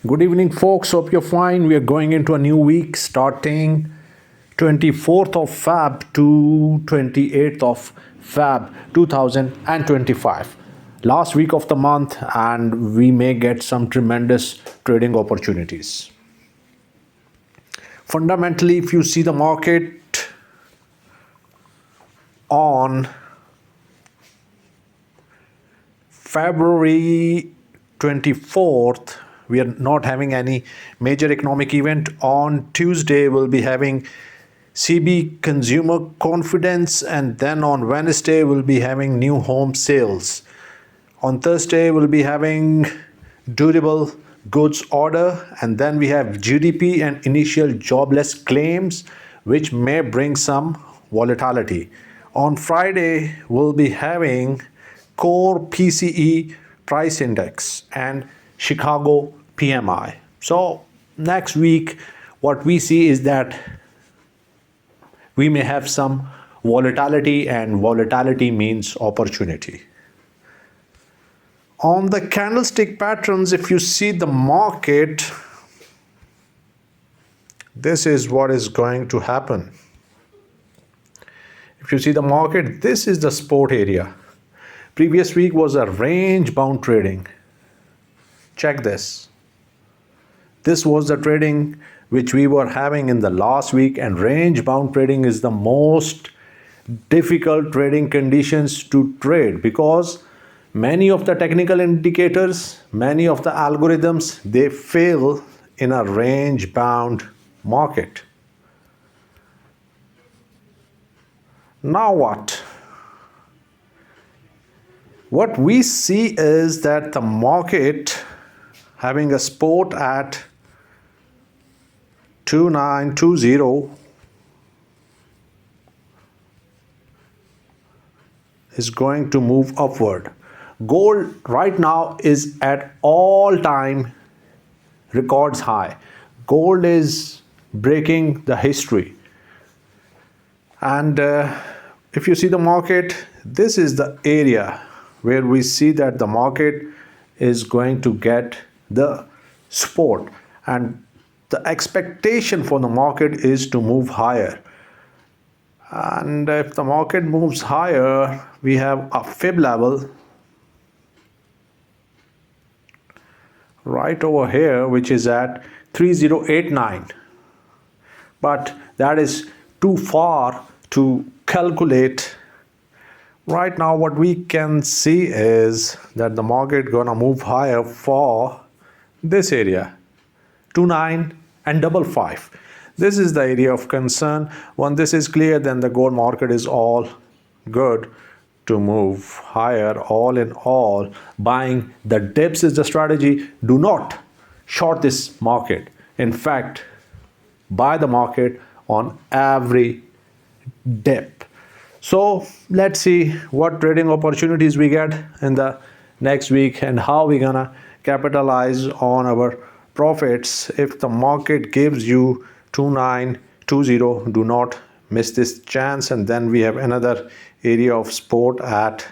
Good evening, folks. Hope you're fine. We are going into a new week starting 24th of Feb to 28th of Feb 2025. Last week of the month, and we may get some tremendous trading opportunities. Fundamentally, if you see the market on February 24th, we are not having any major economic event. On Tuesday, we'll be having CB consumer confidence, and then on Wednesday, we'll be having new home sales. On Thursday, we'll be having durable goods order, and then we have GDP and initial jobless claims, which may bring some volatility. On Friday, we'll be having core PCE price index and Chicago PMI. So next week, what we see is that we may have some volatility, and volatility means opportunity. On the candlestick patterns, if you see the market, this is what is going to happen. If you see the market, this is the support area. Previous week was a range bound trading. Check this. This was the trading which we were having in the last week, and range bound trading is the most difficult trading conditions to trade because many of the technical indicators, many of the algorithms, they fail in a range bound market. Now what? What we see is that the market having a support at 2920 is going to move upward. Gold right now is at all-time records high. Gold is breaking the history. And if you see the market, this is the area where we see that the market is going to get the support, and the expectation for the market is to move higher. And if the market moves higher, we have a fib level right over here, which is at 3089, but that is too far to calculate. Right now what we can see is that the market gonna move higher for this area 29 and 55. This is the area of concern. When this is clear, then the gold market is all good to move higher. All in all, buying the dips is the strategy. Do not short this market. In fact, buy the market on every dip. So let's see what trading opportunities we get in the next week and how we're gonna capitalize on our profits. If the market gives you 2920, do not miss this chance. And then we have another area of support at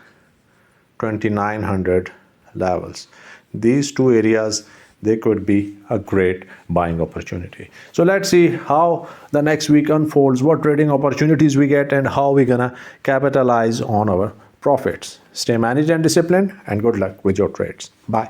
2900 levels. These two areas, they could be a great buying opportunity. So let's see how the next week unfolds, what trading opportunities we get, and how we're gonna capitalize on our profits. Stay managed and disciplined, and good luck with your trades. Bye.